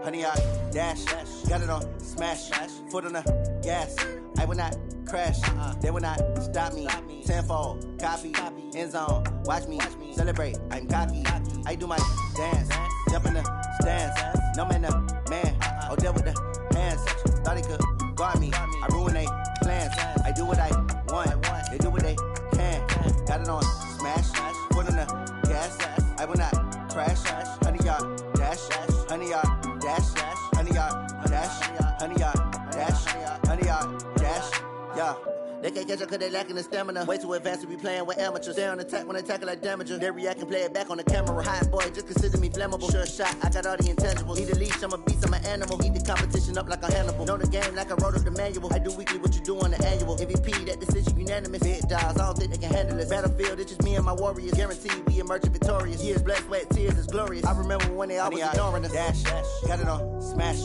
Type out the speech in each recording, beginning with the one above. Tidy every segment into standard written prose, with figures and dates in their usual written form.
Honey, I dash, got it on smash, foot on the gas. I will not crash, they will not stop me. Tenfold, copy, end zone, watch me celebrate. I'm cocky, I do my dance, jump in the stands. No man, the man, oh, deal with the hands. Thought he could guard me, I ruin they plans. I do what I want, they do what they can. Got it on smash, foot on the gas. I will not crash, honey, y'all dash, honey, y'all dash, honey, y'all dash, honey, y'all dash, honey, y'all dash, yeah. They can't catch up cause they lacking the stamina. Way too advanced to be playing with amateurs. Stay on attack when they tackle like damager. They react and play it back on the camera. Hot boy, just consider me flammable. Sure shot, I got all the intangibles. Need a leash, I'm a beast, I'm an animal. Heat the competition up like a Hannibal. Know the game like I wrote up the manual. I do weekly what you do on the annual. MVP, that decision unanimous. Big dogs, I don't think they can handle it. Battlefield, it's just me and my warriors. Guaranteed we emerging victorious. Years, blood, sweat, tears, is glorious. I remember when they always ignoring us. Dash, got it on smash,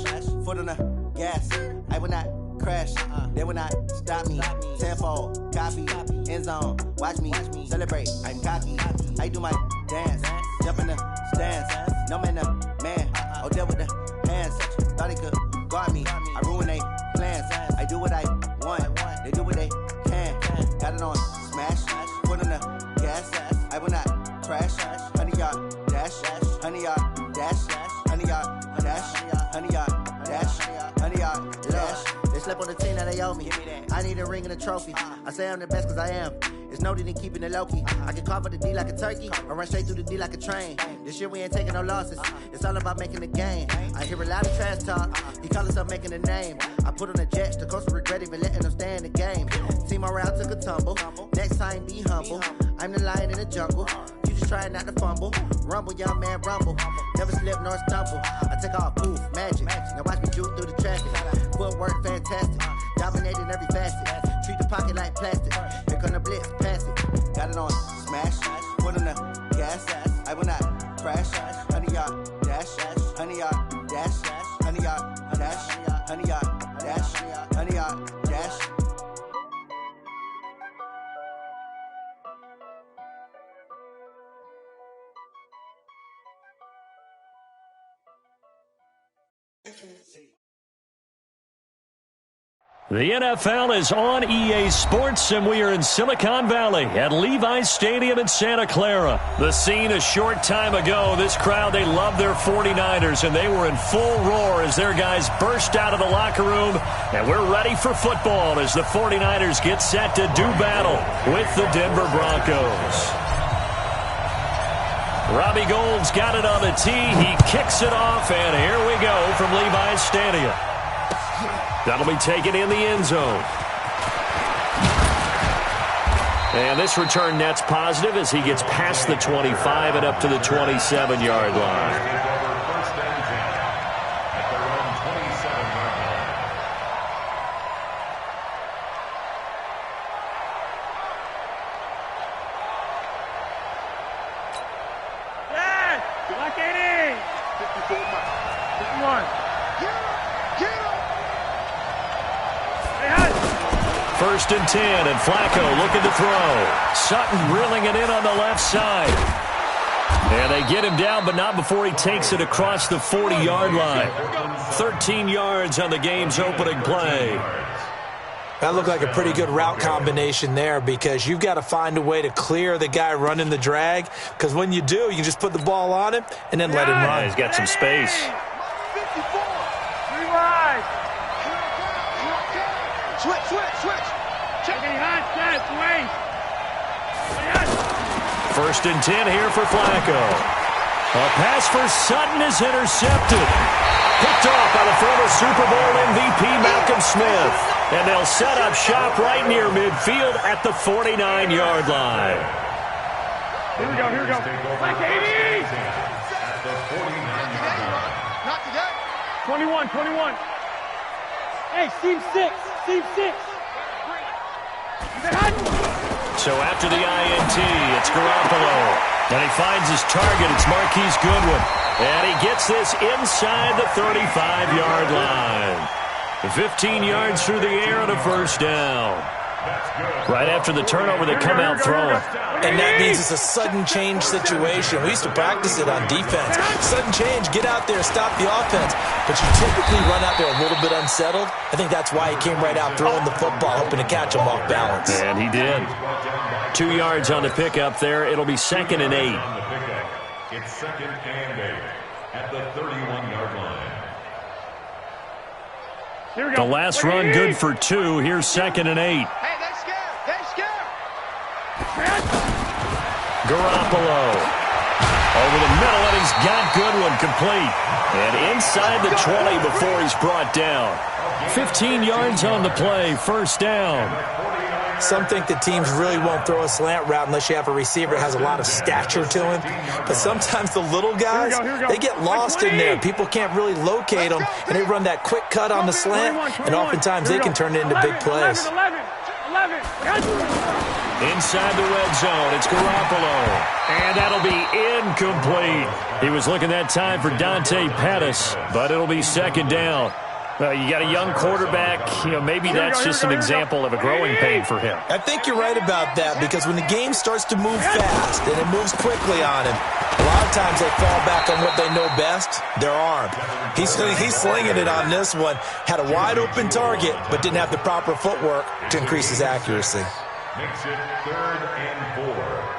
foot on the gas. I will not crash, they will not stop me. Tenfold, copy, end zone, watch me celebrate. I'm cocky, I do my dance, jump in the stands. No man, the man, oh, deal with the hands. Thought he could guard me, I ruin they plans. I do what I want, they do what they can. Got it on smash, foot on the gas. I will not crash, honey, y'all dash, honey, y'all dash, honey, y'all dash, honey, y'all dash, honey, y'all dash. They slept on the team, now they owe me. I need a ring and a trophy. I say I'm the best cause I am. It's no need in keeping it low-key. I can carve up the D like a turkey or run straight through the D like a train. This year we ain't taking no losses. It's all about making the game. I hear a lot of trash talk. He call himself making a name. I put on the Jets. The coach will regret even letting them stay in the game. Team around took a tumble. Next time be humble. I'm the lion in the jungle. You just trying not to fumble. Rumble, young man, rumble. Never slip nor stumble. I take off, poof, magic. Now watch me juke through the traffic. Footwork fantastic. Dominating every facet. Treat the pocket like plastic. Here come the blitz, pass it. Got it on smash, foot on the gas. I will not crash. Honey, y'all dash, honey, y'all dash, honey, y'all dash, honey, y'all dash, honey, y'all dash. The NFL is on EA Sports, and we are in Silicon Valley at Levi's Stadium in Santa Clara. The scene a short time ago, this crowd, they love their 49ers, and they were in full roar as their guys burst out of the locker room. And we're ready for football as the 49ers get set to do battle with the Denver Broncos. Robbie Gould's got it on the tee. He kicks it off, and here we go from Levi's Stadium. That'll be taken in the end zone. And this return net's positive as he gets past the 25 and up to the 27-yard line. First and 10, and Flacco looking to throw. Sutton reeling it in on the left side. And they get him down, but not before he takes it across the 40-yard line. 13 yards on the game's opening play. That looked like a pretty good route combination there because you've got to find a way to clear the guy running the drag, because when you do, you just put the ball on him and then let him run. He's got some space. 54. 3 wide. Switch. Checking hot, set, wait. First and 10 here for Flacco. A pass for Sutton is intercepted. Picked off by the former Super Bowl MVP Malcolm Smith. And they'll set up shop right near midfield at the 49-yard line. Here we go. Back 80! Not today. 21. Hey, Steve 6. So after the INT, it's Garoppolo. And he finds his target. It's Marquise Goodwin. And he gets this inside the 35-yard line. 15 yards through the air and a first down. Right after the turnover, they come out throwing. And that means it's a sudden change situation. We used to practice it on defense. Sudden change, get out there, stop the offense. But you typically run out there a little bit unsettled. I think that's why he came right out throwing the football, hoping to catch him off balance. And he did. 2 yards on the pickup there. It'll be 2nd and 8. It's 2nd and 8 at the 31-yard line. The last run good for 2. Here's 2nd and 8. Hey, they're scared. They're scared. Garoppolo. Over the middle, and he's got Goodwin complete. And inside the 20 before he's brought down. 15 yards on the play, first down. Some think that teams really won't throw a slant route unless you have a receiver that has a lot of stature to him. But sometimes the little guys, they get lost in there. People can't really locate them, and they run that quick cut on the slant, and oftentimes they can turn it into big plays. Inside the red zone, it's Garoppolo. And that'll be incomplete. He was looking that time for Dante Pettis, but it'll be 2nd down. You got a young quarterback. Maybe that's just an example of a growing pain for him. I think you're right about that, because when the game starts to move fast and it moves quickly on him, a lot of times they fall back on what they know best, their arm. He's slinging it on this one. Had a wide open target, but didn't have the proper footwork to increase his accuracy. Makes it 3rd and 4.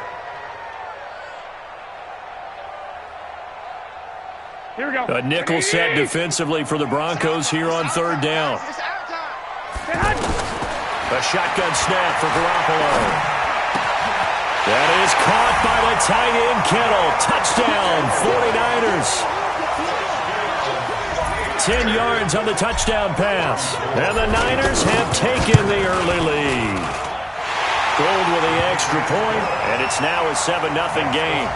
Here we go. A nickel set defensively for the Broncos here on 3rd down. A shotgun snap for Garoppolo. That is caught by the tight end, Kittle. Touchdown, 49ers. 10 yards on the touchdown pass. And the Niners have taken the early lead. Gold with the extra point, and it's now a 7-0 game.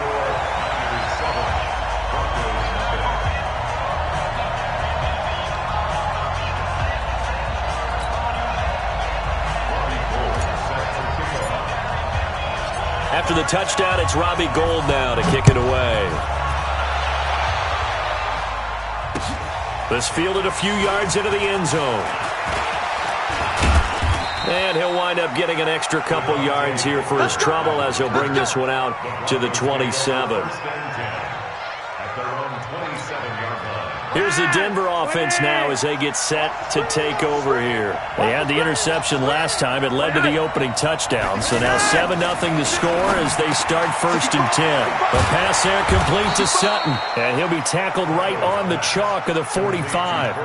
After the touchdown, it's Robbie Gould now to kick it away. This fielded a few yards into the end zone. And he'll wind up getting an extra couple yards here for his trouble as he'll bring this one out to the 27. Here's the Denver offense now as they get set to take over here. They had the interception last time. It led to the opening touchdown. So now 7-0 to score as they start 1st and 10. The pass there complete to Sutton. And he'll be tackled right on the chalk of the 45.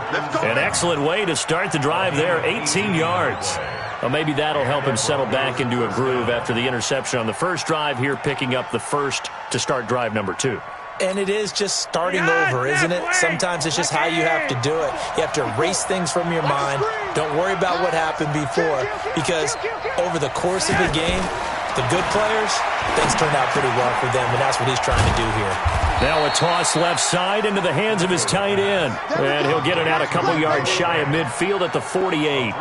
An excellent way to start the drive there, 18 yards. Well, maybe that'll help him settle back into a groove after the interception on the first drive here, picking up the first to start drive number 2. And it is just starting over, isn't it? Sometimes it's just how you have to do it. You have to erase things from your mind. Don't worry about what happened before, because over the course of the game, the good players, things turned out pretty well for them, and that's what he's trying to do here. Now a toss left side into the hands of his tight end. And he'll get it out a couple yards shy of midfield at the 48.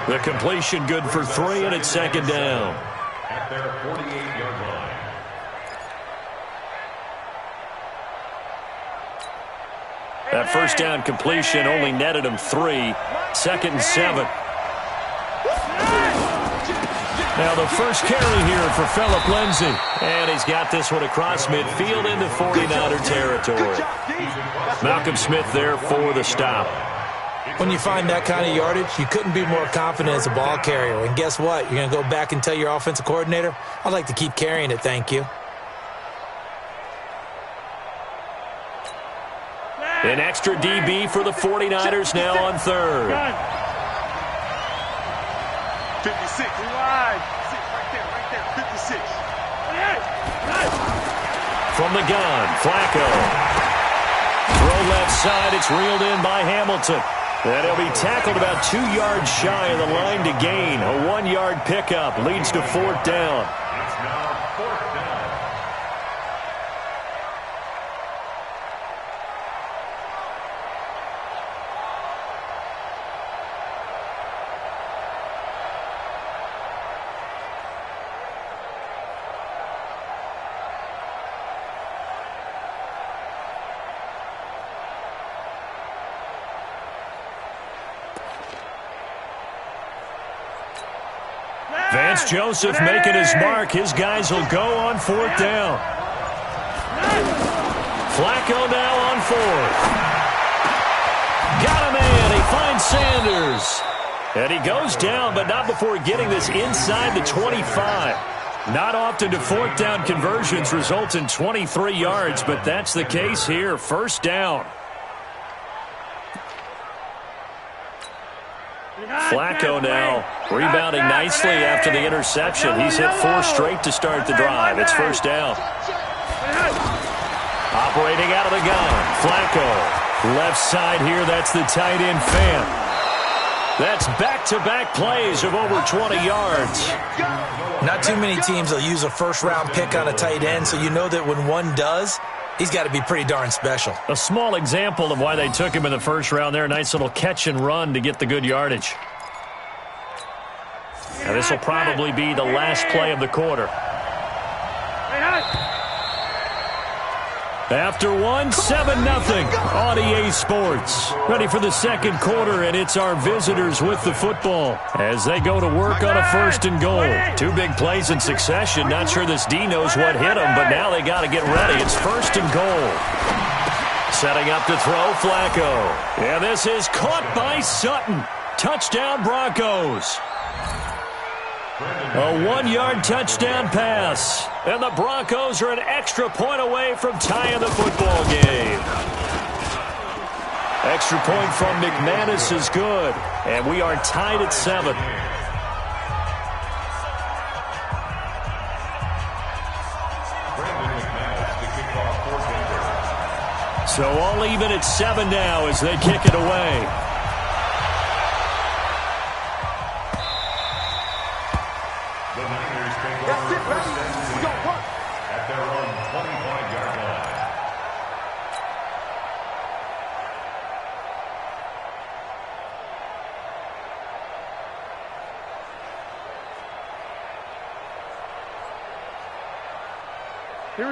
The completion good for 3, and it's 2nd down. At their 48-yard line. That first down completion only netted him 3. 2nd and 7. Now the first carry here for Phillip Lindsay. And he's got this one across midfield into 49er territory. Malcolm Smith there for the stop. When you find that kind of yardage, you couldn't be more confident as a ball carrier. And guess what? You're going to go back and tell your offensive coordinator, I'd like to keep carrying it, thank you. An extra DB for the 49ers now on 3rd. 56. Right there. 56. From the gun, Flacco. Throw left side, it's reeled in by Hamilton. And he'll be tackled about 2 yards shy of the line to gain. A 1-yard pickup leads to 4th down. It's now 4th down. Vance Joseph making his mark. His guys will go on 4th down. Flacco now on 4th. Got a man. He finds Sanders. And he goes down, but not before getting this inside the 25. Not often do 4th down conversions result in 23 yards, but that's the case here. 1st down. Flacco now rebounding nicely after the interception. He's hit 4 straight to start the drive. It's 1st down. Operating out of the gun. Flacco. Left side here, that's the tight end Fant. That's back-to-back plays of over 20 yards. Not too many teams will use a first-round pick on a tight end, so you know that when one does, he's got to be pretty darn special. A small example of why they took him in the 1st round there. Nice little catch and run to get the good yardage. Now this will probably be the last play of the quarter. After one, 7-0 on EA Sports. Ready for the 2nd quarter, and it's our visitors with the football as they go to work on a 1st and goal. 2 big plays in succession. Not sure this D knows what hit them, but now they got to get ready. It's 1st and goal. Setting up to throw, Flacco. And this is caught by Sutton. Touchdown, Broncos. A 1-yard touchdown pass. And the Broncos are an extra point away from tying the football game. Extra point from McManus is good. And we are tied at 7. So all even at 7 now as they kick it away. At their own 25-yard line.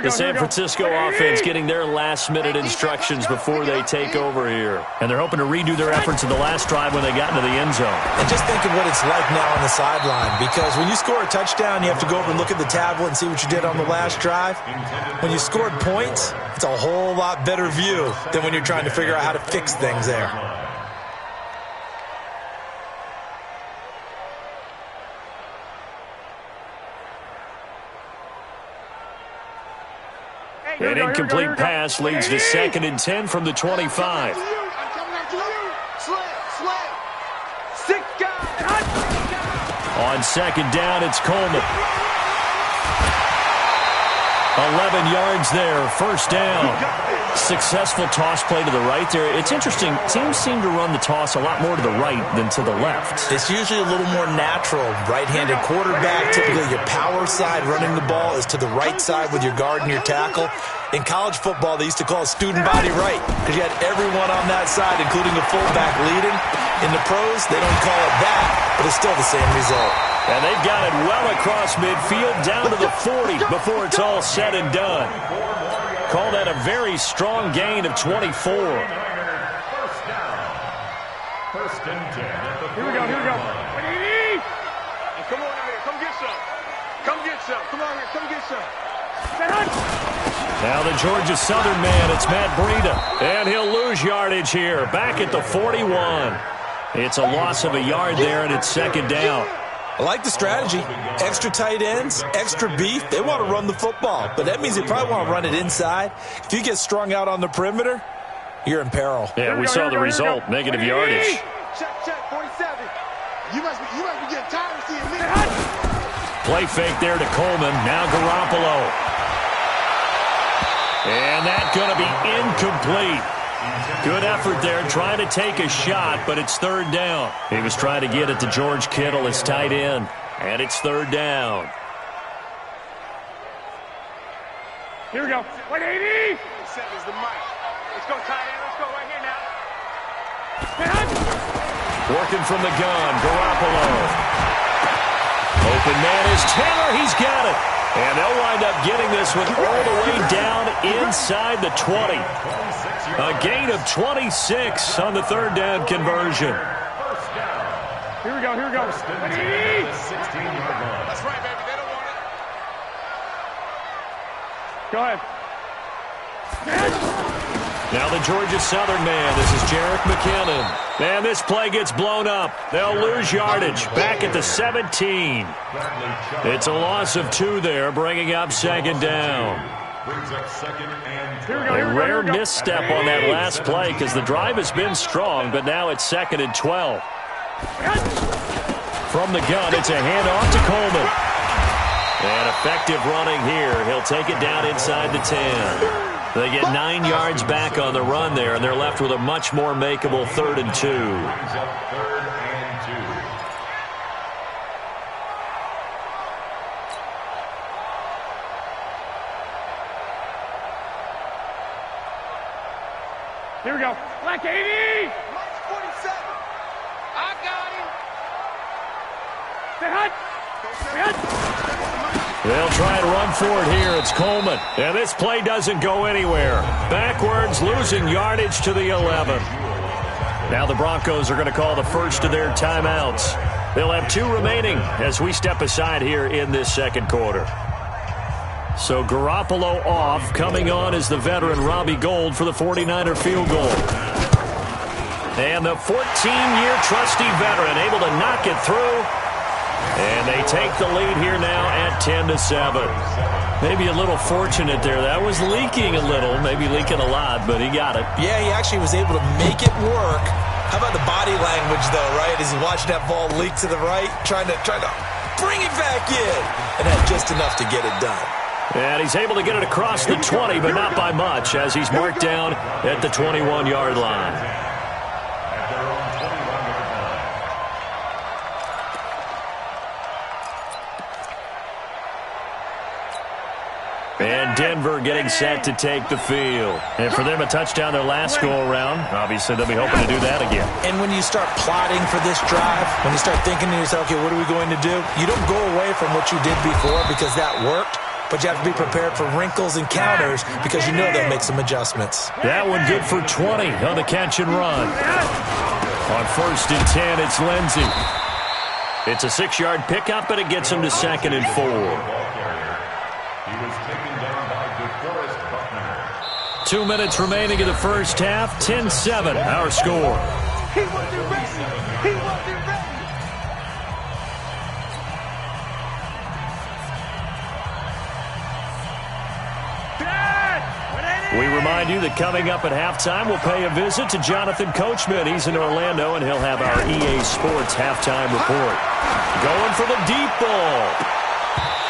The San Francisco offense getting their last-minute instructions before they take over here. And they're hoping to redo their efforts in the last drive when they got into the end zone. And just think of what it's like now on the sideline, because when you score a touchdown, you have to go over and look at the tablet and see what you did on the last drive. When you scored points, it's a whole lot better view than when you're trying to figure out how to fix things there. An incomplete pass leads to 2nd and 10 from the 25. On 2nd down, it's Coleman. 11 yards there, 1st down. Successful toss play to the right there. It's interesting. Teams seem to run the toss a lot more to the right than to the left. It's usually a little more natural. Right-handed quarterback, typically your power side running the ball is to the right side with your guard and your tackle. In college football, they used to call it student body right because you had everyone on that side, including the fullback leading. In the pros, they don't call it that, but it's still the same result. And they've got it well across midfield down to the 40 before it's all said and done. Call that a very strong gain of 24. 1st down. 1st and 10 at the 40. Here we go. Come on out here. Come get some. Come on here. Come get some. Now the Georgia Southern man, it's Matt Breida. And he'll lose yardage here. Back at the 41. It's a loss of a yard there, and it's 2nd down. I like the strategy. Extra tight ends, extra beef. They want to run the football, but that means they probably want to run it inside. If you get strung out on the perimeter, you're in peril. Yeah, we saw the result, negative yardage. Check, 47. You must be getting tired of seeing me. Play fake there to Coleman. Now Garoppolo. And that's going to be incomplete. Good effort there, trying to take a shot, but it's 3rd down. He was trying to get it to George Kittle, his tight end, and it's 3rd down. Here we go. 180. Is the mic. Let's go, tight end. Let's go right here now. Working from the gun, Garoppolo. Open man is Taylor. He's got it. And they'll wind up getting this one all the way down inside the 20. A gain of 26 on the 3rd down conversion. Here we go, here we go. First and 10 at the 16-yard line. That's right, baby. They don't want it. Go ahead. Now the Georgia Southern man. This is Jerick McKinnon. And this play gets blown up. They'll lose yardage. Back at the 17. It's a loss of 2 there, bringing up second down. Brings up second and A rare misstep on that last play because the drive has been strong, but now it's second and 12. From the gun, it's a handoff to Coleman. And effective running here. He'll take it down inside the 10. They get 9 yards back on the run there, and they're left with a much more makeable 3rd and 2. brings up 3rd and 2. Here we go. Black 80. 47. I got him. Stay hot. They'll try and run for it here. It's Coleman. And this play doesn't go anywhere. Backwards, losing yardage to the 11. Now the Broncos are going to call the first of their timeouts. They'll have 2 remaining as we step aside here in this second quarter. So Garoppolo off. Coming on is the veteran Robbie Gould for the 49er field goal. And the 14-year trusty veteran able to knock it through. And they take the lead here now at 10-7. Maybe a little fortunate there. That was leaking a little, maybe leaking a lot, but he got it. Yeah, he actually was able to make it work. How about the body language, though, right? As he's watching that ball leak to the right, trying to bring it back in. And had just enough to get it done. And he's able to get it across the 20, but not by much, as he's marked down at the 21-yard line. At their own 21-yard line. And Denver getting set to take the field. And for them, a touchdown their last go-around. Obviously, they'll be hoping to do that again. And when you start plotting for this drive, when you start thinking to yourself, okay, what are we going to do? You don't go away from what you did before because that worked, but you have to be prepared for wrinkles and counters because you know they'll make some adjustments. That one good for 20 on the catch and run. On 1st and 10, it's Lindsey. It's a 6-yard pickup, but it gets him to 2nd and 4. He was taken down by DeForest Buckner. 2 minutes remaining in the first half. 10-7, our score. He wasn't ready. He wasn't ready. We remind you that coming up at halftime, we'll pay a visit to Jonathan Coachman. He's in Orlando, and he'll have our EA Sports halftime report. Going for the deep ball.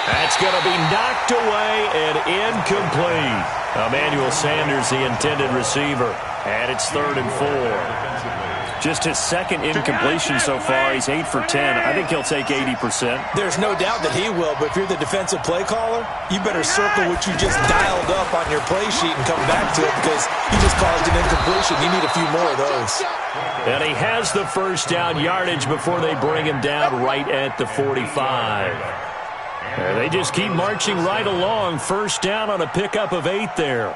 That's going to be knocked away and incomplete. Emmanuel Sanders, the intended receiver. And it's 3rd and 4. Just his 2nd incompletion so far. He's 8 for 10. I think he'll take 80%. There's no doubt that he will, but if you're the defensive play caller, you better circle what you just dialed up on your play sheet and come back to it because you just caused an incompletion. You need a few more of those. And he has the first down yardage before they bring him down right at the 45. And they just keep marching right along. First down on a pickup of 8 there.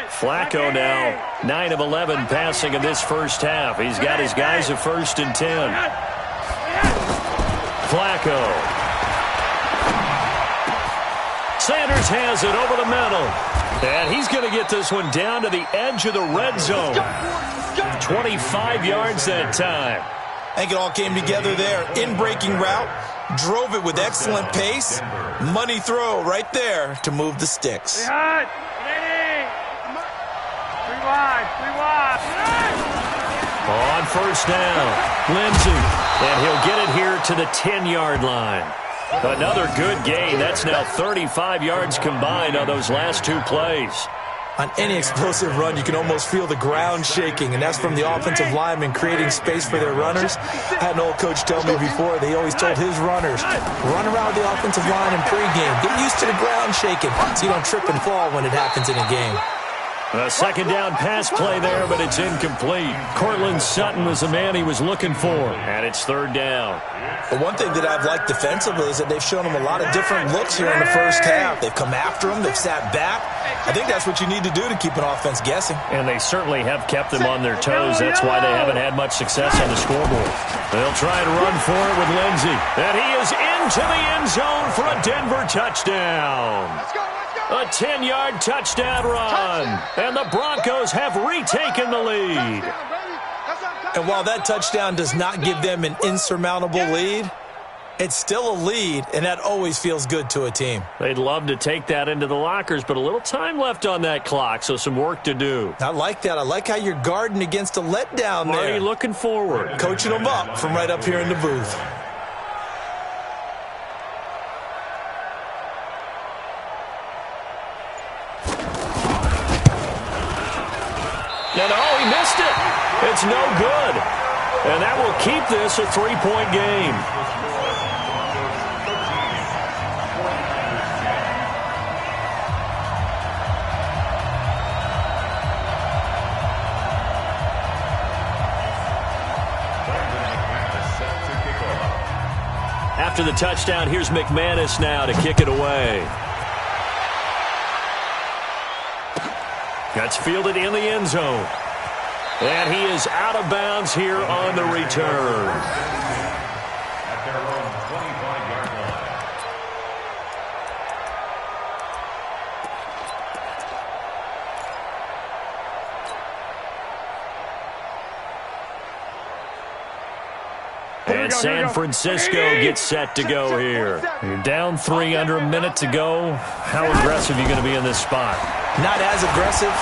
Flacco now 9 of 11 passing in this first half. He's got his guys at 1st and 10. Flacco. Sanders has it over the middle. And he's going to get this one down to the edge of the red zone. 25 yards that time. I think it all came together there. In-breaking route. Drove it with excellent pace. Money throw right there to move the sticks. On first down, Lindsey. And he'll get it here to the 10-yard line. Another good gain. That's now 35 yards combined on those last 2 plays. On any explosive run, you can almost feel the ground shaking, and that's from the offensive linemen creating space for their runners. I had an old coach tell me before, they always told his runners, run around the offensive line in pregame. Get used to the ground shaking so you don't trip and fall when it happens in a game. A second down pass play there, but it's incomplete. Cortland Sutton was the man he was looking for, and it's third down. But one thing that I've liked defensively is that they've shown him a lot of different looks here in the first half. They've come after him. They've sat back. I think that's what you need to do to keep an offense guessing. And they certainly have kept them on their toes. That's why they haven't had much success on the scoreboard. They'll try to run for it with Lindsey. And he is into the end zone for a Denver touchdown. A 10-yard touchdown run. And the Broncos have retaken the lead. And while that touchdown does not give them an insurmountable lead, it's still a lead, and that always feels good to a team. They'd love to take that into the lockers, but a little time left on that clock, so some work to do. I like that. I like how you're guarding against a letdown there. Marty looking forward. Coaching them up from right up here in the booth. And he missed it. It's no good. And that will keep this a 3-point game. After the touchdown, here's McManus now to kick it away. That's fielded in the end zone. And he is out of bounds here on the return. At their own 25-yard line. And San Francisco gets set to go here. You're down 3 under a minute to go. How aggressive are you going to be in this spot? Not as aggressive.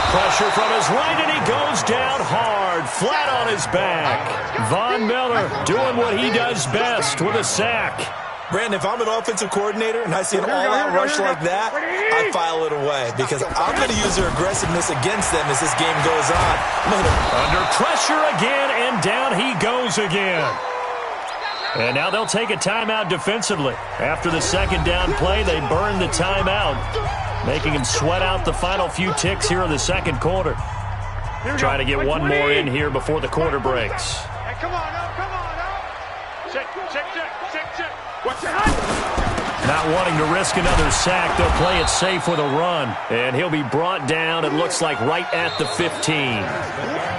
Pressure from his right, and he goes down hard, flat on his back. Von Miller doing what he does best with a sack. Brandon, if I'm an offensive coordinator and I see an all-out rush like that, I file it away because I'm going to use their aggressiveness against them as this game goes on. Under pressure again, and down he goes again. And now they'll take a timeout defensively. After the second down play, they burn the timeout, making him sweat out the final few ticks here in the second quarter. Trying to get one more in here before the quarter breaks. Hey, come on, no. Check. What's the Not wanting to risk another sack, they'll play it safe with a run. And he'll be brought down, it looks like, right at the 15.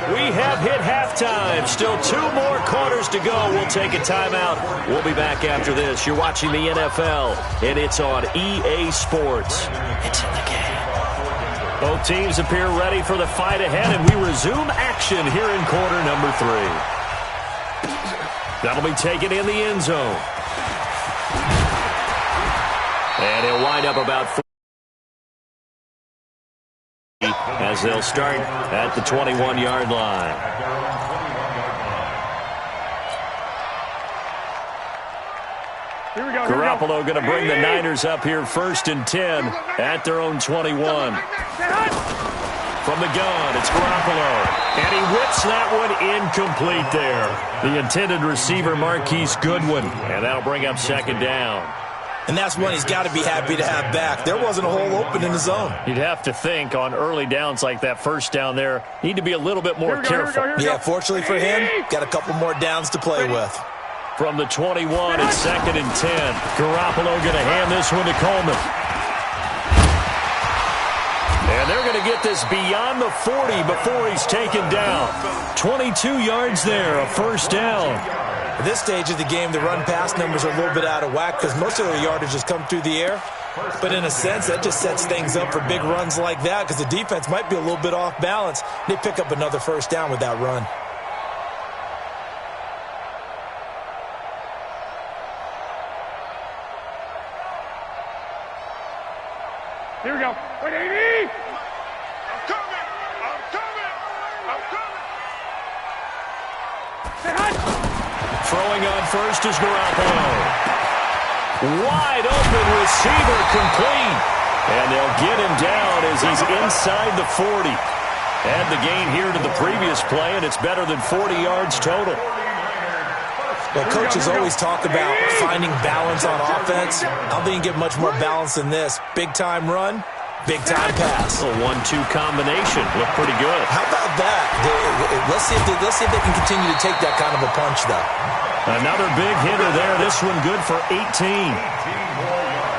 We have hit halftime. Still 2 more quarters to go. We'll take a timeout. We'll be back after this. You're watching the NFL, and it's on EA Sports. It's in the game. Both teams appear ready for the fight ahead, and we resume action here in quarter number 3. That'll be taken in the end zone. And he'll wind up about 4 as they'll start at the 21-yard line. Garoppolo going to bring the Niners up here 1st and 10 at their own 21. From the gun, it's Garoppolo. And he whips that one incomplete there. The intended receiver, Marquise Goodwin. And that'll bring up 2nd down. And that's one he's got to be happy to have back. There wasn't a hole open in the zone. You'd have to think on early downs like that first down there, need to be a little bit more careful. Yeah, fortunately for him, got a couple more downs to play with. From the 21, it's 2nd and 10. Garoppolo going to hand this one to Coleman. And they're going to get this beyond the 40 before he's taken down. 22 yards there, a 1st down. At this stage of the game, the run-pass numbers are a little bit out of whack because most of their yardage has come through the air. But in a sense, that just sets things up for big runs like that because the defense might be a little bit off balance. They pick up another 1st down with that run. Here we go. Wait, 80! I'm coming! Say hi! Throwing on first is Garoppolo. Wide open receiver complete. And they'll get him down as he's inside the 40. Add the gain here to the previous play, and it's better than 40 yards total. Well, coaches always talk about finding balance on offense. I don't think you can get much more balance than this. Big-time run, Big-time pass. A 1-2 combination. Looked pretty good. How about that? Let's see if they can continue to take that kind of a punch, though. Another big hitter there. This one good for 18.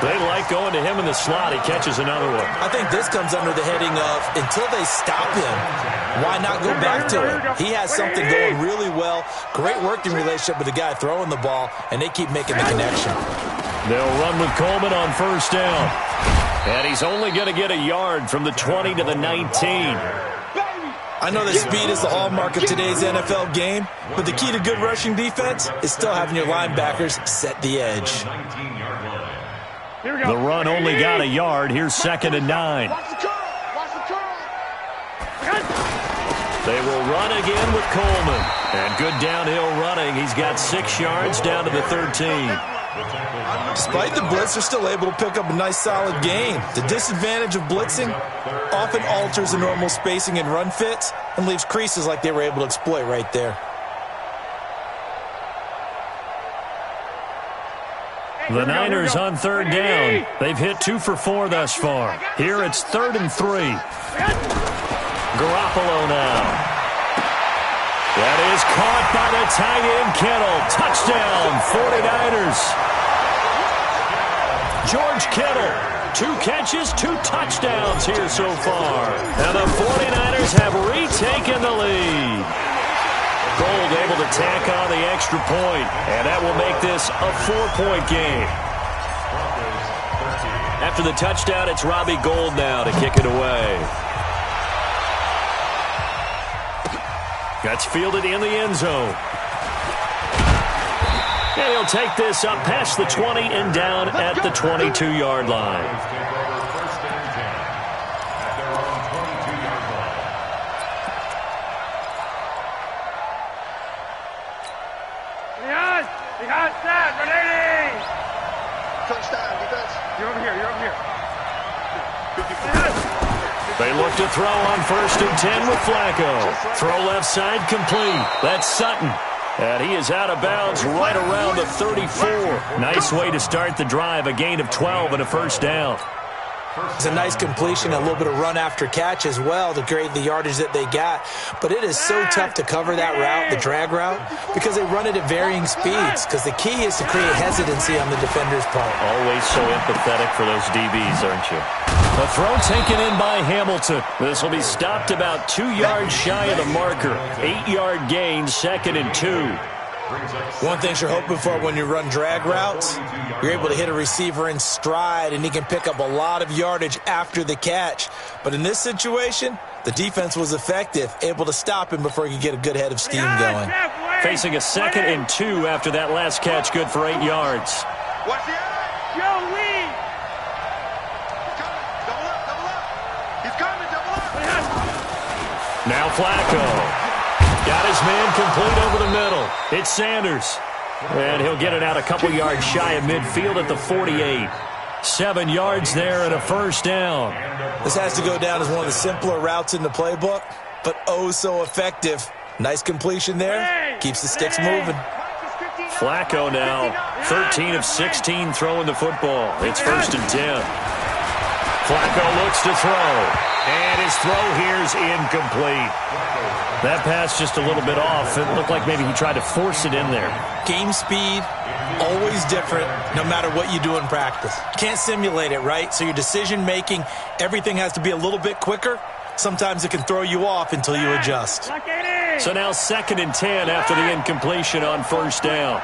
They like going to him in the slot. He catches another one. I think this comes under the heading of until they stop him, why not go back to him? He has something going really well. Great working relationship with the guy throwing the ball, and they keep making the connection. They'll run with Coleman on first down. And he's only going to get a yard from the 20 to the 19. I know that speed is the hallmark of today's NFL game, but the key to good rushing defense is still having your linebackers set the edge. The run only got a yard. Here's 2nd and 9. They will run again with Coleman. And good downhill running. He's got 6 yards down to the 13. Despite the blitz, they're still able to pick up a nice solid gain. The disadvantage of blitzing often alters the normal spacing and run fits and leaves creases like they were able to exploit right there. The Niners on 3rd down. They've hit 2 for 4 thus far. Here it's 3rd and 3. Garoppolo now. That is caught by the tight end Kittle. Touchdown, 49ers. George Kittle, 2 catches, 2 touchdowns here so far. And the 49ers have retaken the lead. Gold able to tack on the extra point, and that will make this a 4-point game. After the touchdown, it's Robbie Gould now to kick it away. That's fielded in the end zone. And he'll take this up past the 20 and down at the 22-yard line. They look to throw on 1st and 10 with Flacco. Throw left side complete. That's Sutton. And he is out of bounds right around the 34. Nice way to start the drive. A gain of 12 and a 1st down. It's a nice completion, a little bit of run after catch as well to grade the yardage that they got. But it is so tough to cover that route, the drag route, because they run it at varying speeds. Because the key is to create hesitancy on the defender's part. Always so empathetic for those DBs, aren't you? A throw taken in by Hamilton. This will be stopped about 2 yards shy of the marker. 8-yard gain, 2nd and 2. One thing you're hoping for when you run drag routes, you're able to hit a receiver in stride, and he can pick up a lot of yardage after the catch. But in this situation, the defense was effective, able to stop him before he could get a good head of steam going. Facing a 2nd and 2 after that last catch, good for 8 yards. Watch the eye. Joe Lee. He's coming. Double up. Now Flacco. Got his man complete over the middle. It's Sanders. And he'll get it out a couple yards shy of midfield at the 48. 7 yards there and a 1st down. This has to go down as one of the simpler routes in the playbook, but oh so effective. Nice completion there. Keeps the sticks moving. Flacco now, 13 of 16 throwing the football. It's 1st and 10. Flacco looks to throw. And his throw here's incomplete. That pass just a little bit off. It looked like maybe he tried to force it in there. Game speed, always different, no matter what you do in practice. Can't simulate it, right? So your decision-making, everything has to be a little bit quicker. Sometimes it can throw you off until you adjust. So now 2nd and 10 after the incompletion on 1st down.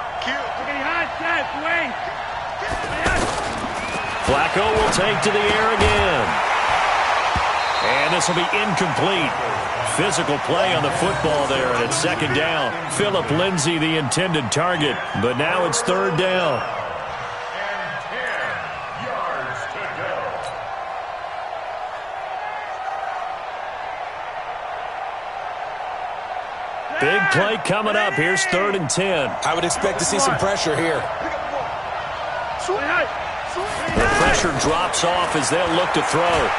Flacco will take to the air again. And this will be incomplete. Physical play on the football there, and it's 2nd down. Phillip Lindsay, the intended target, but now it's 3rd down. And 10 yards to go. Big play coming up. Here's 3rd and 10. I would expect to see some pressure here. The pressure drops off as they'll look to throw.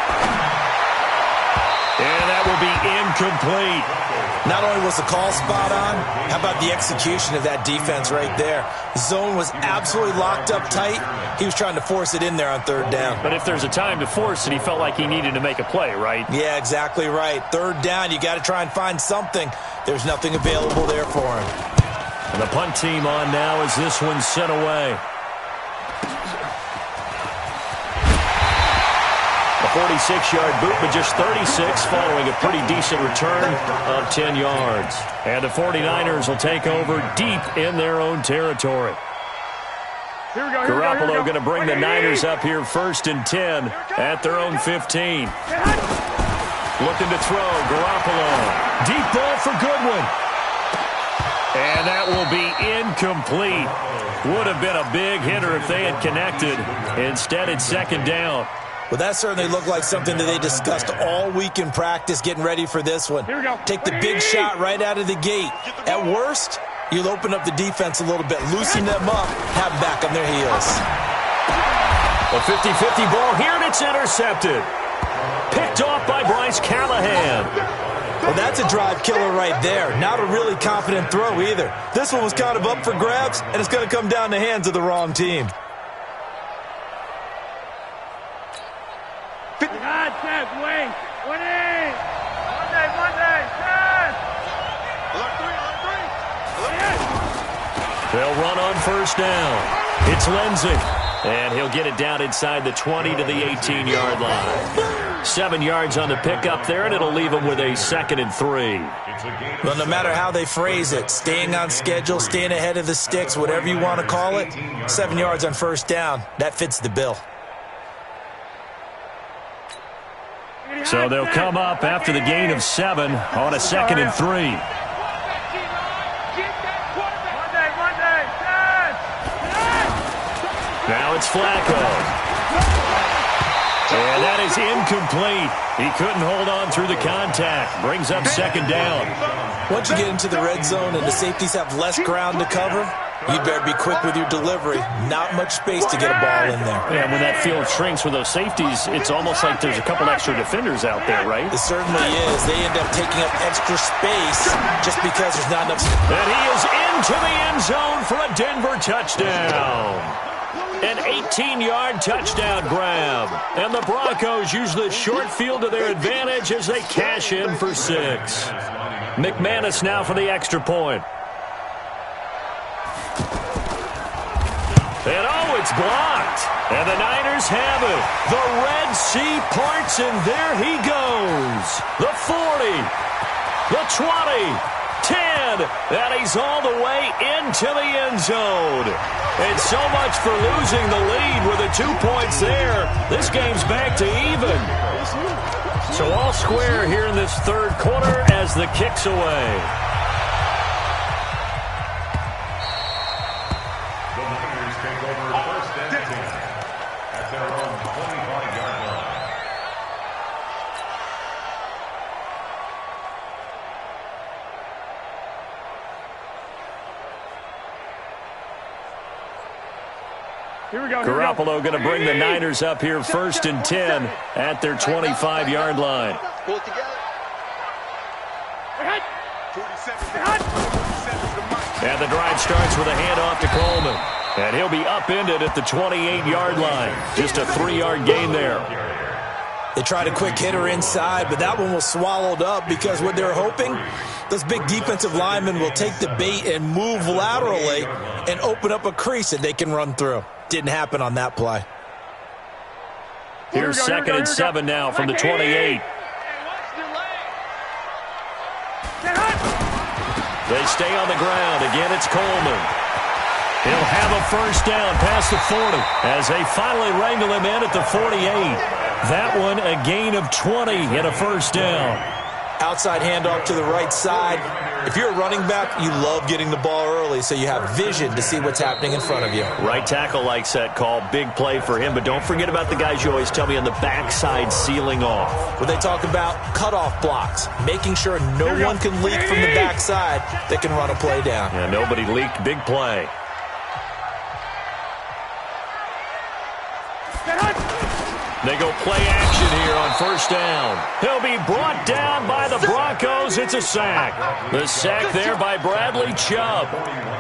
And that will be incomplete. Not only was the call spot on, how about the execution of that defense right there? The zone was absolutely locked up tight. He was trying to force it in there on third down. But if there's a time to force it, he felt like he needed to make a play, right? Yeah, exactly right. Third down, you got to try and find something. There's nothing available there for him. And the punt team on now as this one's sent away. A 46-yard boot, but just 36 following a pretty decent return of 10 yards. And the 49ers will take over deep in their own territory. Garoppolo going to bring the Niners up here 1st and 10 at their own 15. Looking to throw, Garoppolo. Deep ball for Goodwin. And that will be incomplete. Would have been a big hitter if they had connected. Instead, it's 2nd down. Well, that certainly looked like something that they discussed all week in practice, getting ready for this one. Take the big shot right out of the gate. At worst, you'll open up the defense a little bit, loosen them up, have them back on their heels. A 50-50 ball here, and it's intercepted. Picked off by Bryce Callahan. Well, that's a drive killer right there. Not a really confident throw either. This one was kind of up for grabs, and it's going to come down the hands of the wrong team. They'll run on 1st down. It's Lindsey. And he'll get it down inside the 20 to the 18-yard line. 7 yards on the pickup there, and it'll leave him with a 2nd and 3. Well, no matter how they phrase it, staying on schedule, staying ahead of the sticks, whatever you want to call it, 7 yards on 1st down, that fits the bill. So they'll come up after the gain of 7 on a 2nd and 3. Now it's Flacco. And that is incomplete. He couldn't hold on through the contact. Brings up 2nd down. Once you get into the red zone and the safeties have less ground to cover, you better be quick with your delivery. Not much space to get a ball in there. Yeah, when that field shrinks with those safeties, it's almost like there's a couple extra defenders out there, right? It certainly is. They end up taking up extra space just because there's not enough space. And he is into the end zone for a Denver touchdown. An 18-yard touchdown grab. And the Broncos use the short field to their advantage as they cash in for 6. McManus now for the extra point. And oh, it's blocked. And the Niners have it. The Red Sea parts, and there he goes. The 40, the 20, 10, and he's all the way into the end zone. And so much for losing the lead with the 2 points there. This game's back to even. So all square here in this 3rd quarter as the kick's away. The Niners take over 1st and 10 at their own 25-yard line. Garoppolo going to bring the Niners up here 1st and 10 at their 25-yard line. Pull it together. And the drive starts with a handoff to Coleman. And he'll be upended at the 28-yard line. Just a 3-yard gain there. They tried a quick hitter inside, but that one was swallowed up because what they're hoping, those big defensive linemen will take the bait and move laterally and open up a crease that they can run through. Didn't happen on that play. Here's 2nd and 7 now from the 28. They stay on the ground. Again, it's Coleman. He'll have a 1st down past the 40 as they finally wrangle him in at the 48. That one a gain of 20 and a 1st down. Outside handoff to the right side. If you're a running back, you love getting the ball early so you have vision to see what's happening in front of you. Right tackle likes that call. Big play for him, but don't forget about the guys you always tell me on the backside sealing off. Where they talk about cutoff blocks, making sure no one can leak from the backside that can run a play down. Yeah, nobody leaked. Big play. They go play action here on first down. He'll be brought down by the Broncos. It's a sack. The sack there by Bradley Chubb.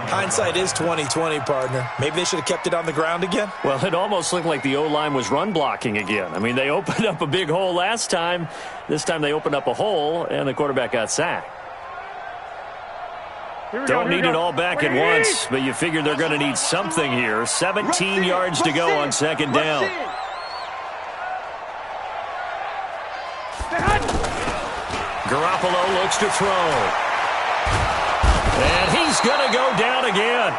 Hindsight is 20/20, partner. Maybe they should have kept it on the ground again. Well, it almost looked like the O-line was run blocking again. I mean, they opened up a big hole last time. This time they opened up a hole, and the quarterback got sacked. Don't need it all back at once, but you figure they're going to need something here. 17 yards to go on second down. Garoppolo looks to throw. And he's going to go down again.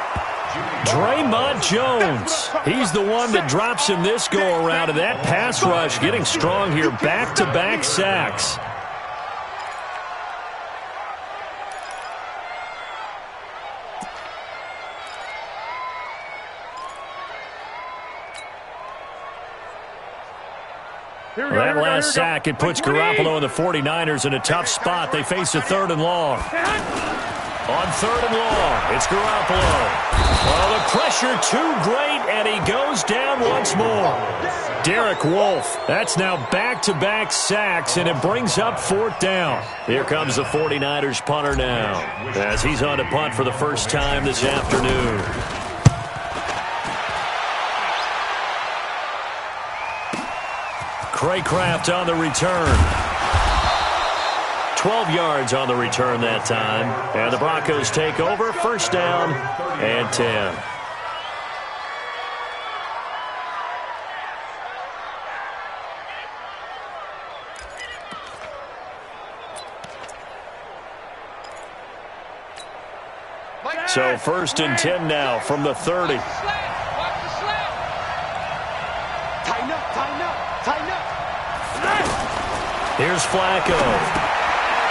Draymond Jones. He's the one that drops him this go-around, and that pass rush getting strong here. Back-to-back sacks. That last sack, it puts Garoppolo and the 49ers in a tough spot. They face a 3rd and long. On 3rd and long, it's Garoppolo. Well, the pressure too great, and he goes down once more. Derek Wolfe, that's now back-to-back sacks, and it brings up 4th down. Here comes the 49ers punter now, as he's on to punt for the first time this afternoon. Craycraft on the return. 12 yards on the return that time. And the Broncos take over. First down and 10. So first and 10 now from the 30. Here's Flacco.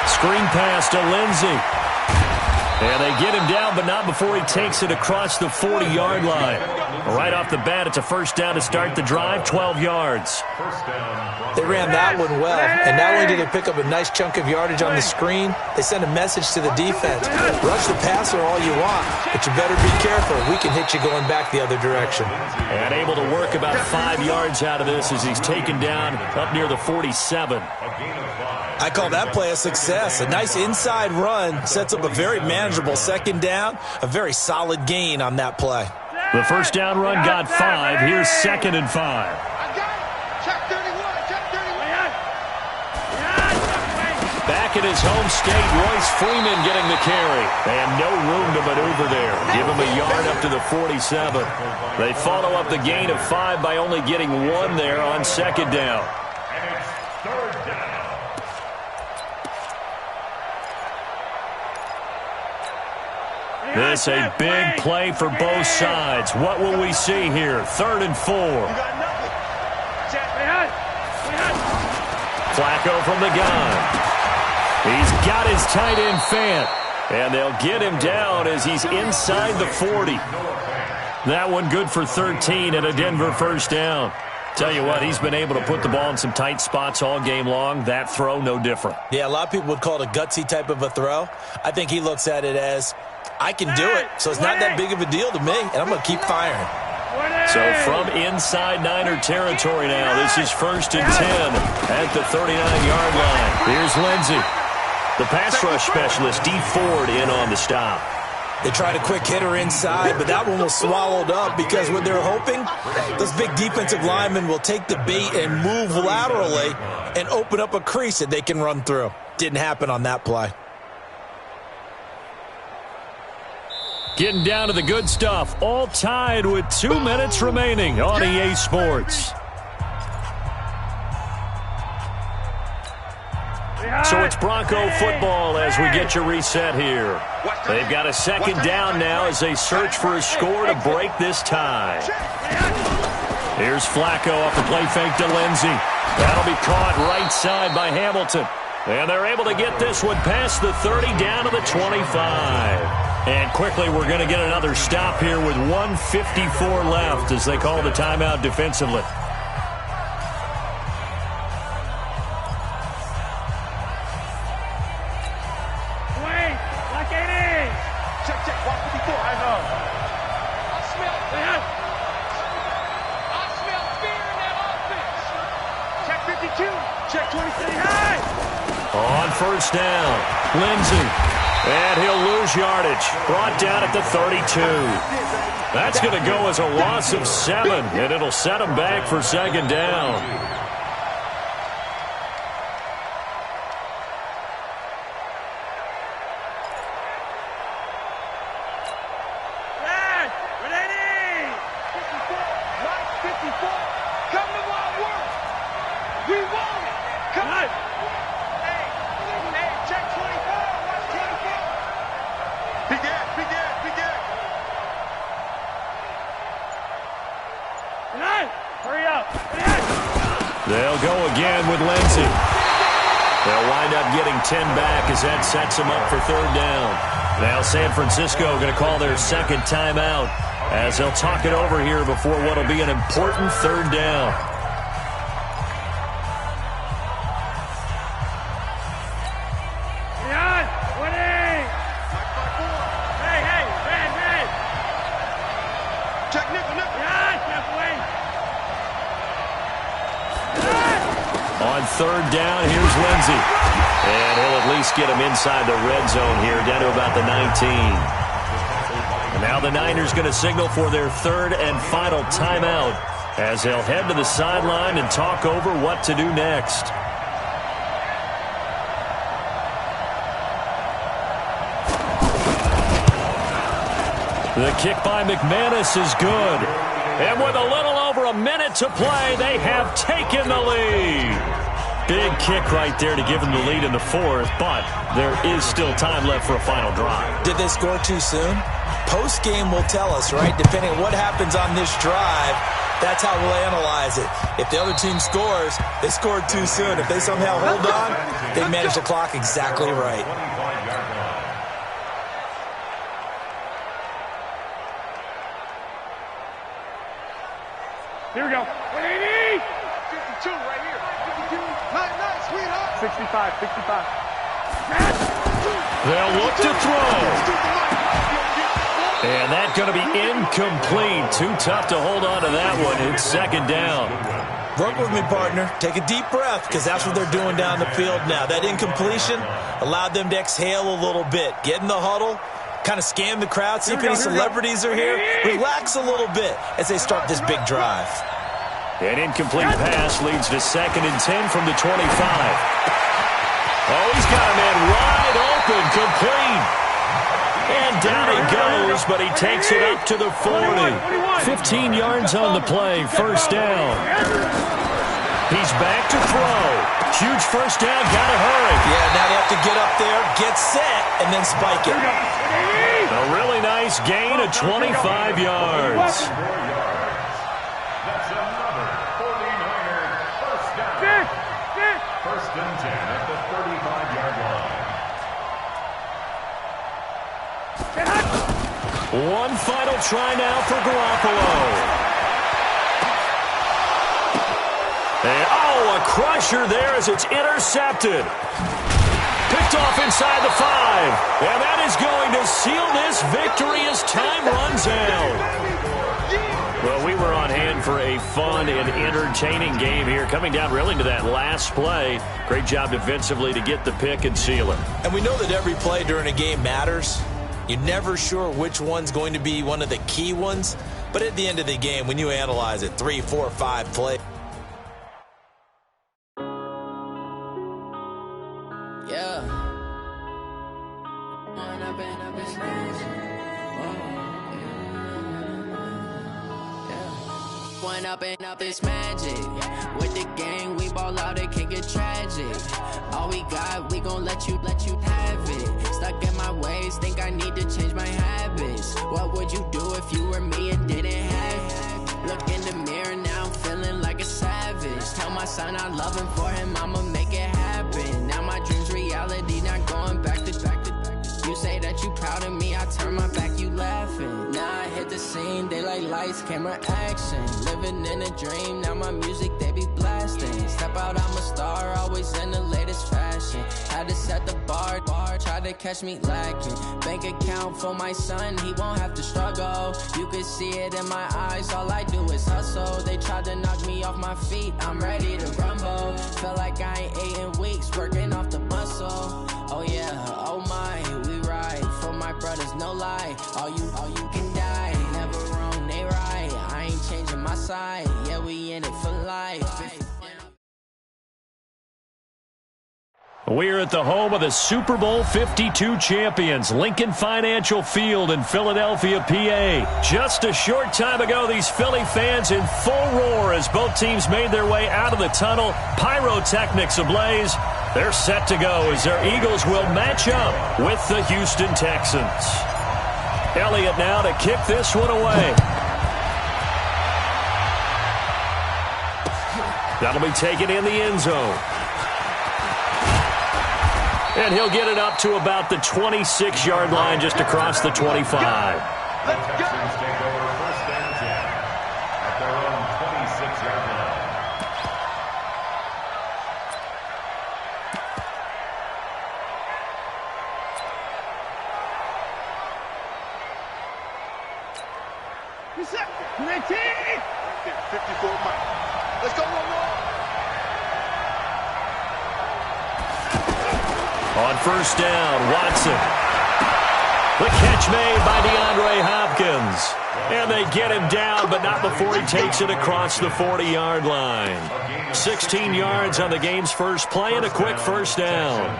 Screen pass to Lindsey. And they get him down, but not before he takes it across the 40-yard line. Right off the bat, it's a first down to start the drive, 12 yards. They ran that one well, and not only did they pick up a nice chunk of yardage on the screen, they sent a message to the defense. Rush the passer all you want, but you better be careful. We can hit you going back the other direction. And able to work about 5 yards out of this as he's taken down up near the 47. I call that play a success. A nice inside run sets up a very manageable second down, a very solid gain on that play. The first down run got 5. Here's 2nd and 5. Back in his home state, Royce Freeman getting the carry. And no room to maneuver there. Give him a yard up to the 47. They follow up the gain of 5 by only getting 1 there on second down. And it's 3rd down. This a big play for both sides. What will we see here? 3rd and 4. Flacco from the gun. He's got his tight end Fant. And they'll get him down as he's inside the 40. That one good for 13 and a Denver first down. Tell you what, he's been able to put the ball in some tight spots all game long. That throw, no different. Yeah, a lot of people would call it a gutsy type of a throw. I think he looks at it as, I can do it, so it's not that big of a deal to me, and I'm going to keep firing. So from inside Niner territory now, this is 1st and 10 at the 39-yard line. Here's Lindsey. The pass rush specialist, D. Ford, in on the stop. They tried a quick hitter inside, but that one was swallowed up because what they're hoping, those big defensive linemen will take the bait and move laterally and open up a crease that they can run through. Didn't happen on that play. Getting down to the good stuff, all tied with 2 minutes remaining on EA Sports. So it's Bronco football as we get you reset here. They've got a second down now as they search for a score to break this tie. Here's Flacco off the play fake to Lindsey. That'll be caught right side by Hamilton. And they're able to get this one past the 30 down to the 25. And quickly we're going to get another stop here with 1:54 left as they call the timeout defensively. Check 23. On first down, Lindsey. And he'll lose yardage. Brought down at the 32. That's going to go as a loss of 7, and it'll set him back for second down. They'll go again with Lindsey. They'll wind up getting 10 back as that sets them up for third down. Now San Francisco going to call their second timeout as they'll talk it over here before what will be an important third down. On third down, here's Lindsey. And he'll at least get him inside the red zone here, down to about the 19. And now the Niners going to signal for their third and final timeout as they'll head to the sideline and talk over what to do next. The kick by McManus is good. And with a little over a minute to play, they have taken the lead. Big kick right there to give them the lead in the fourth, but there is still time left for a final drive. Did they score too soon? Post-game will tell us, right? Depending on what happens on this drive, that's how we'll analyze it. If the other team scores, they scored too soon. If they somehow hold on, they manage the clock exactly right. Here we go. 180. 52 right here. 52. Nice, sweetheart. 65. They'll look to throw. And that's going to be incomplete. Too tough to hold on to that one. It's second down. Work with me, partner. Take a deep breath, because that's what they're doing down the field now. That incompletion allowed them to exhale a little bit. Get in the huddle. Kind of scan the crowd, see if any celebrities are here. Relax a little bit as they start this big drive. An incomplete pass leads to second and 10 from the 25. Oh, he's got a man wide open, complete. And down he goes, but he takes it up to the 40. 15 yards on the play, first down. He's back to throw. Huge first down, gotta hurry. Yeah, now they have to get up there, get set, and then spike it. A really nice gain of 25 yards. That's another 49er first down. First and 10 at the 35-yard line. One final try now for Garoppolo. And, a crusher there as it's intercepted. Picked off inside the 5. And that is going to seal this victory as time runs out. Well, we were on hand for a fun and entertaining game here, coming down really to that last play. Great job defensively to get the pick and seal it. And we know that every play during a game matters. You're never sure which one's going to be one of the key ones. But at the end of the game, when you analyze it, 3, 4, 5 plays. Up this magic with the gang, we ball out, it can get tragic. All we got, we gon' let you have it. Stuck in my ways, think I need to change my habits. What would you do if you were me and didn't have it? Look in the mirror, now I'm feeling like a savage. Tell my son I love him, for him I'ma make it happen. Now my dream's reality, not going back to. You say that you proud of me, I turn my back, you laughing. Now I hit the scene, they like lights, camera, action. Living in a dream, now my music, they be blasting. Step out, I'm a star, always in the latest fashion. Had to set the bar, try try to catch me lacking. Bank account for my son, he won't have to struggle. You can see it in my eyes, all I do is hustle. They tried to knock me off my feet, I'm ready to rumble. Feel like I ain't ate in weeks, working off the muscle. Oh yeah, oh my, we ride for my brothers, no lie. All you can die, never wrong, they right. I ain't changing my side, yeah, we in it for life. We're at the home of the Super Bowl 52 champions, Lincoln Financial Field in Philadelphia, PA. Just a short time ago, these Philly fans in full roar as both teams made their way out of the tunnel. Pyrotechnics ablaze. They're set to go as their Eagles will match up with the Houston Texans. Elliott now to kick this one away. That'll be taken in the end zone. And he'll get it up to about the 26-yard line, just across the 25. The Texans take over 1st and 10 at their own 26-yard line. He's set. 19. 54 Mike. Let's go one more. On 1st down, Watson. The catch made by DeAndre Hopkins. And they get him down, but not before he takes it across the 40-yard line. 16 yards on the game's first play and a quick 1st down.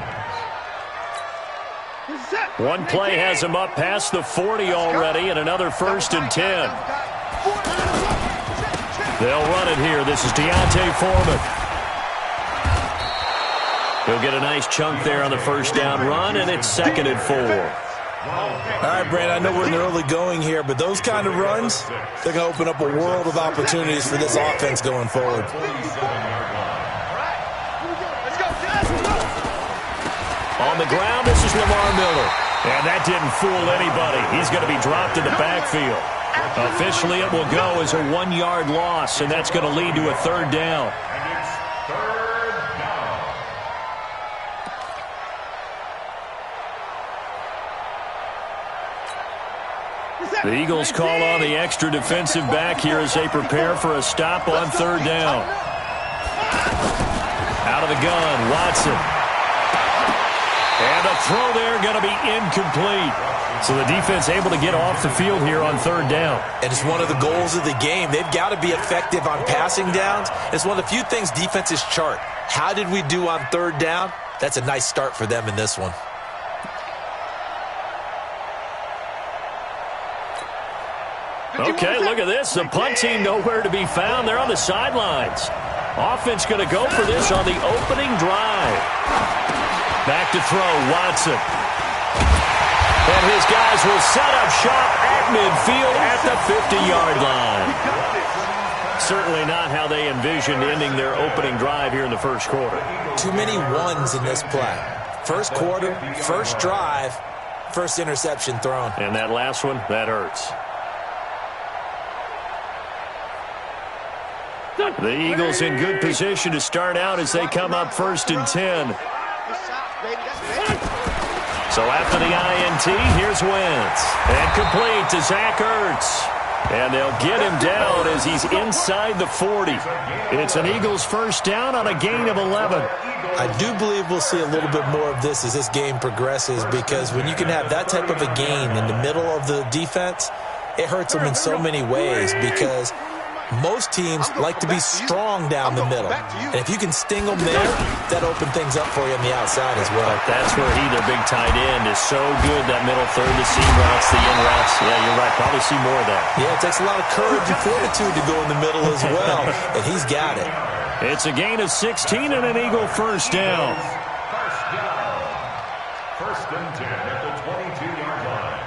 One play has him up past the 40 already, and another 1st and 10. They'll run it here. This is Deontay Foreman. He'll get a nice chunk there on the 1st down run, and it's 2nd and 4. All right, Brandon, I know we're in the early going here, but those kind of runs, they're going to open up a world of opportunities for this offense going forward. On the ground, this is Lamar Miller. And that didn't fool anybody. He's going to be dropped in the backfield. Officially, it will go as a 1-yard loss, and that's going to lead to a 3rd down. The Eagles call on the extra defensive back here as they prepare for a stop on 3rd down. Out of the gun, Watson. And the throw there going to be incomplete. So the defense able to get off the field here on 3rd down. And it's one of the goals of the game. They've got to be effective on passing downs. It's one of the few things defenses chart. How did we do on 3rd down? That's a nice start for them in this one. Okay, look at this. The punt team nowhere to be found. They're on the sidelines. Offense going to go for this on the opening drive. Back to throw, Watson. And his guys will set up shop at midfield at the 50-yard line. Certainly not how they envisioned ending their opening drive here in the 1st quarter. Too many ones in this play. 1st quarter, 1st drive, 1st interception thrown. And that last one, that hurts. The Eagles in good position to start out as they come up 1st and 10. So after the INT, here's Wentz. And complete to Zach Ertz. And they'll get him down as he's inside the 40. It's an Eagles 1st down on a gain of 11. I do believe we'll see a little bit more of this as this game progresses, because when you can have that type of a gain in the middle of the defense, it hurts them in so many ways, because most teams like to be strong down the middle. And if you can sting them there, that opens things up for you on the outside as well. That's where their big tight end, is so good, that middle third, the seam routes, the in routes. Yeah, you're right. Probably see more of that. Yeah, it takes a lot of courage and fortitude to go in the middle as well, and he's got it. It's a gain of 16 and an Eagle 1st down. 1st and 10 at the 22-yard line.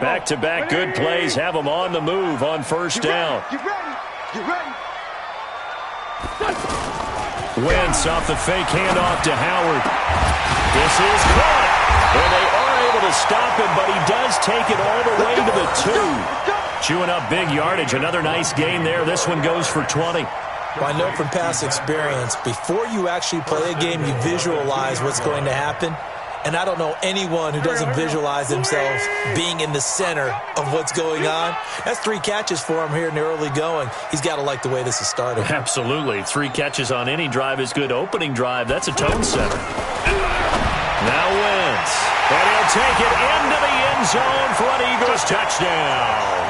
Back-to-back good plays have them on the move on 1st down. Get ready. Get ready. Wentz off the fake handoff to Howard. This is caught. And they are able to stop him, but he does take it all the way to the 2. Chewing up big yardage. Another nice gain there. This one goes for 20. Well, I know from past experience, before you actually play a game, you visualize what's going to happen. And I don't know anyone who doesn't visualize themselves being in the center of what's going on. That's 3 catches for him here in the early going. He's got to like the way this is starting. Absolutely. 3 catches on any drive is good. Opening drive, that's a tone setter. Now Wentz. And he'll take it into the end zone for an Eagles touchdown.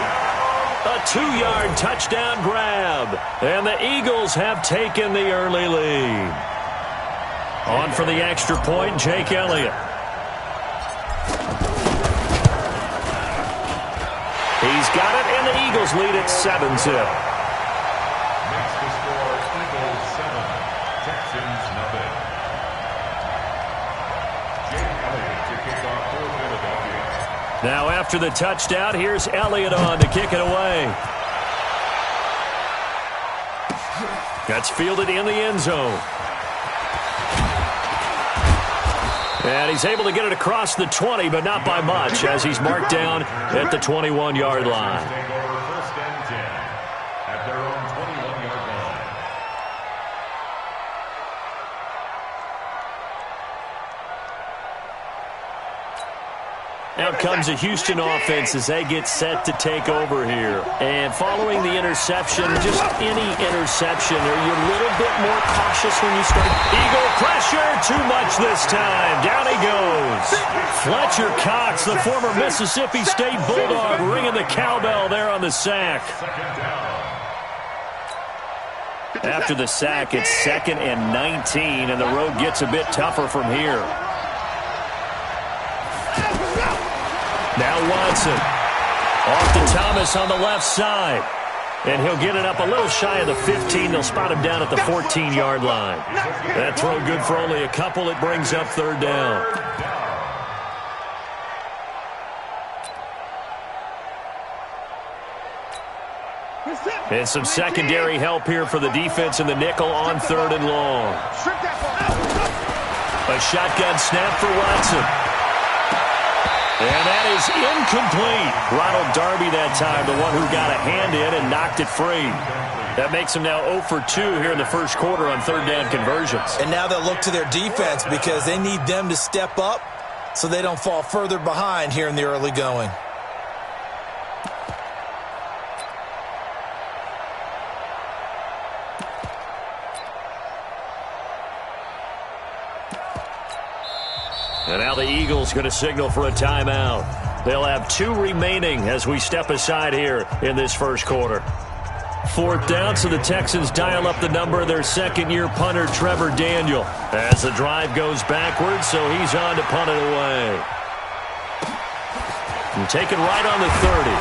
A 2-yard touchdown grab. And the Eagles have taken the early lead. On for the extra point, Jake Elliott. He's got it, and the Eagles lead at 7-0. Next to score, Eagles 7, Texans nothing. Jake Elliott to kick off for Philadelphia. Now after the touchdown, here's Elliott on to kick it away. That's fielded in the end zone. And he's able to get it across the 20, but not by much, as he's marked down at the 21-yard line. Take over 1st and 10 at their own 21-yard line. Out comes a Houston offense as they get set to take over here. And following the interception, just any interception, are you a little bit more cautious when you start? Eagle pressure, too much this time. Down he goes. Fletcher Cox, the former Mississippi State Bulldog, ringing the cowbell there on the sack. After the sack, it's 2nd and 19, and the road gets a bit tougher from here. Now Watson. Off to Thomas on the left side. And he'll get it up a little shy of the 15. They'll spot him down at the 14-yard line. That throw good for only a couple. It brings up 3rd down. And some secondary help here for the defense in the nickel on 3rd and long. A shotgun snap for Watson. And that is incomplete. Ronald Darby that time, the one who got a hand in and knocked it free. That makes him now 0 for 2 here in the first quarter on 3rd down conversions. And now they'll look to their defense because they need them to step up so they don't fall further behind here in the early going. And now the Eagles going to signal for a timeout. They'll have 2 remaining as we step aside here in this first quarter. 4th down, so the Texans dial up the number of their 2nd-year punter, Trevor Daniel, as the drive goes backwards, so he's on to punt it away. And taken right on the 30.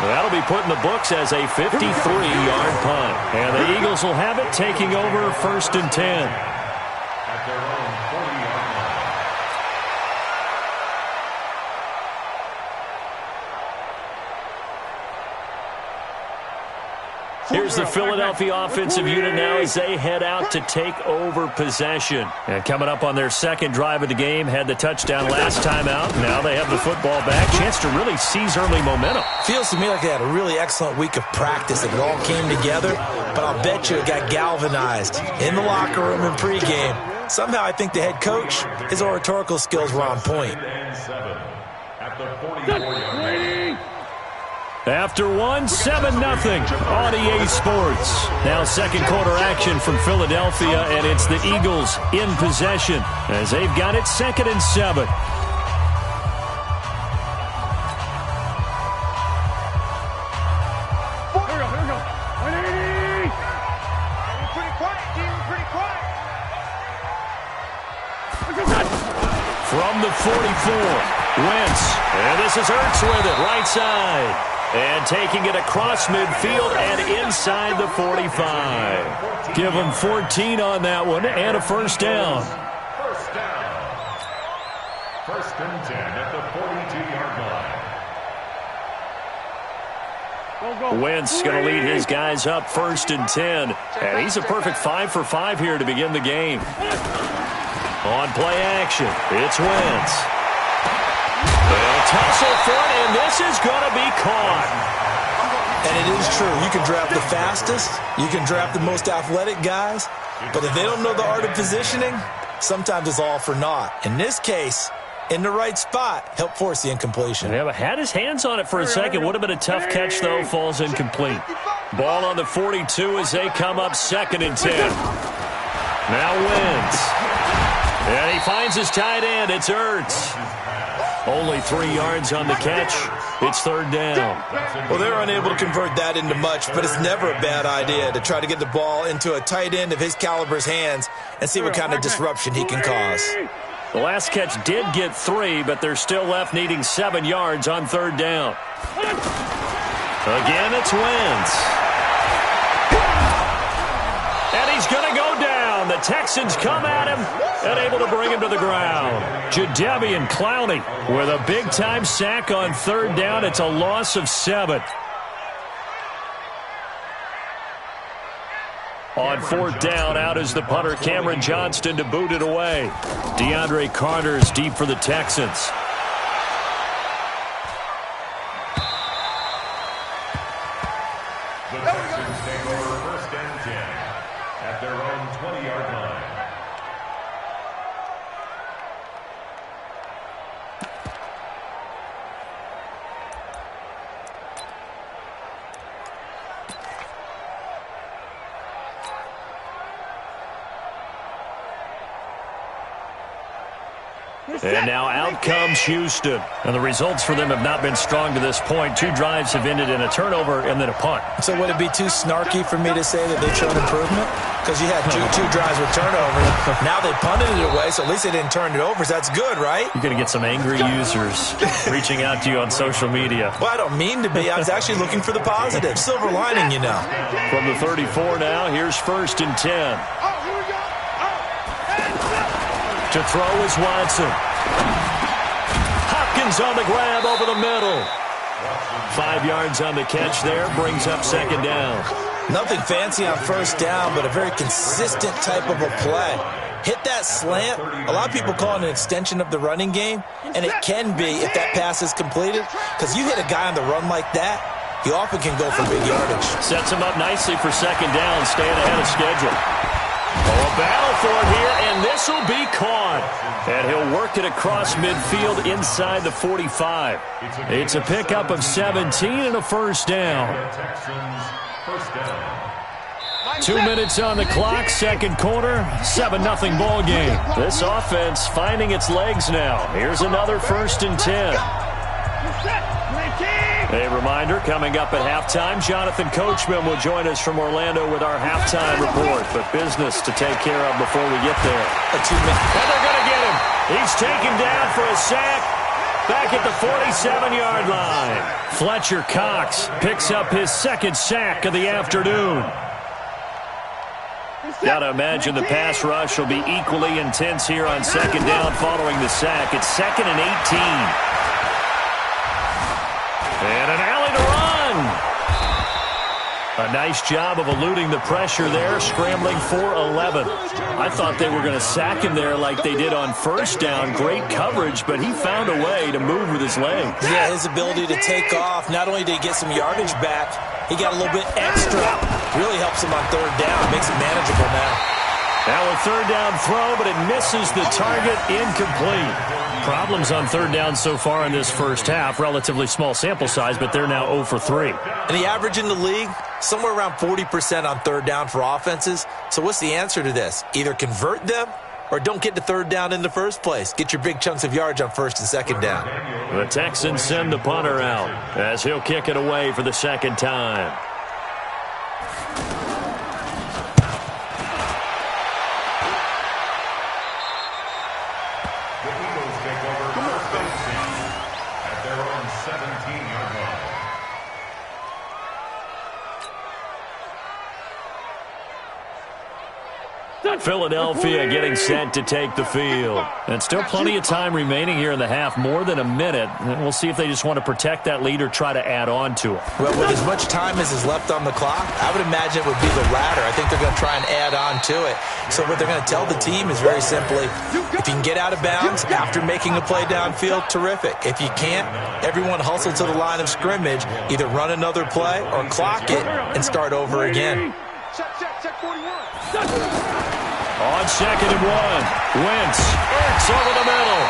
That'll be put in the books as a 53-yard punt. And the Eagles will have it, taking over 1st and 10. At their own 40-yard line. Here's the Philadelphia offensive unit now as they head out to take over possession. And coming up on their 2nd drive of the game, had the touchdown last time out. Now they have the football back. Chance to really seize early momentum. Feels to me like they had a really excellent week of practice. It all came together, but I'll bet you it got galvanized in the locker room in pregame. Somehow I think the head coach, his oratorical skills were on point. At the 44-yard line. After 1, 7-0 on EA Sports. Now 2nd quarter action from Philadelphia, and it's the Eagles in possession as they've got it 2nd and 7. From the 44, Wentz, and this is Ertz with it, right side. And taking it across midfield and inside the 45. Give them 14 on that one and a 1st down. 1st down. 1st and 10 at the 42-yard line. Wentz going to lead his guys up 1st and 10. And he's a perfect 5 for 5 here to begin the game. On play action, it's Wentz. They'll tussle for it, and this is going to be caught. And it is true. You can draft the fastest. You can draft the most athletic guys. But if they don't know the art of positioning, sometimes it's all for naught. In this case, in the right spot, help force the incompletion. Yeah, but had his hands on it for a second. Would have been a tough catch, though. Falls incomplete. Ball on the 42 as they come up 2nd and 10. Now Wentz. And he finds his tight end. It's Ertz. Only 3 yards on the catch. It's 3rd down. Well, they're unable to convert that into much, but it's never a bad idea to try to get the ball into a tight end of his caliber's hands and see what kind of disruption he can cause. The last catch did get 3, but they're still left needing 7 yards on 3rd down. Again, it's Wentz. And he's going to go down. The Texans come at him and able to bring him to the ground. Jadeveon Clowney with a big-time sack on 3rd down. It's a loss of 7. On 4th down, out is the punter, Cameron Johnston, to boot it away. DeAndre Carter's deep for the Texans. The Texans take over 1st and 10 at their own 20-yard line. And now out comes Houston. And the results for them have not been strong to this point. 2 drives have ended in a turnover and then a punt. So would it be too snarky for me to say that they showed improvement? Because you had two drives with turnover. Now they punted it away, so at least they didn't turn it over. So that's good, right? You're going to get some angry users reaching out to you on social media. Well, I don't mean to be. I was actually looking for the positive. Silver lining, you know. From the 34 now, here's 1st and 10. To throw is Watson. Hopkins on the grab over the middle. 5 yards on the catch there. Brings up 2nd down. Nothing fancy on 1st down, but a very consistent type of a play. Hit that slant. A lot of people call it an extension of the running game, and it can be if that pass is completed, because you hit a guy on the run like that, he often can go for big yardage. Sets him up nicely for 2nd down, staying ahead of schedule. Oh, a battle for it here, and this will be caught. And he'll work it across midfield inside the 45. It's a pickup of 17 and a 1st down. 2 minutes on the clock, 2nd quarter, 7-0 ball game. This offense finding its legs now. Here's another 1st and 10. A reminder, coming up at halftime, Jonathan Coachman will join us from Orlando with our halftime report. But business to take care of before we get there. A 2-minute. And they're going to get him. He's taken down for a sack back at the 47-yard line. Fletcher Cox picks up his 2nd sack of the afternoon. Got to imagine the pass rush will be equally intense here on 2nd down following the sack. It's 2nd and 18. And an alley to run. A nice job of eluding the pressure there, scrambling for 11. I thought they were going to sack him there like they did on 1st down. Great coverage, but he found a way to move with his legs. Yeah, his ability to take off, not only did he get some yardage back, he got a little bit extra. Really helps him on 3rd down. Makes it manageable now. Now a 3rd down throw, but it misses the target, incomplete. Problems on 3rd down so far in this 1st half. Relatively small sample size, but they're now 0 for 3. And the average in the league, somewhere around 40% on 3rd down for offenses. So what's the answer to this? Either convert them or don't get to 3rd down in the first place. Get your big chunks of yards on 1st and 2nd down. The Texans send the punter out as he'll kick it away for the 2nd time. Philadelphia getting set to take the field. And still plenty of time remaining here in the half, more than a minute. And we'll see if they just want to protect that lead or try to add on to it. Well, with as much time as is left on the clock, I would imagine it would be the latter. I think they're going to try and add on to it. So what they're going to tell the team is very simply, if you can get out of bounds after making a play downfield, terrific. If you can't, everyone hustle to the line of scrimmage, either run another play or clock it and start over again. On 2nd and 1, Wentz, Ertz over the middle.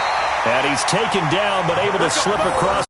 And he's taken down but able to slip across.